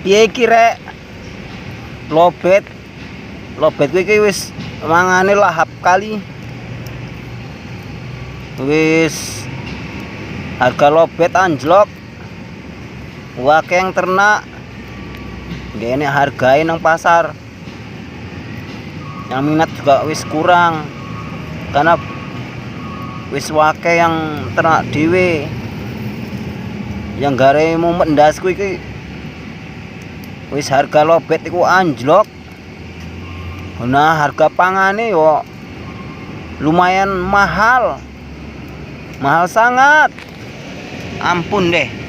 Piye iki rek? Lobet. Lobet kuwi iki wis mangane lahap kali. Wis harga lobet anjlok. Wake yang ternak. Gene hargain nang pasar. Yang minat juga wis kurang. Karena wis wake yang ternak dhewe. Yang gare mumet ndasku iki wis harga lobet iku anjlok. Nah, harga pangane yo lumayan mahal. Mahal sangat. Ampun deh.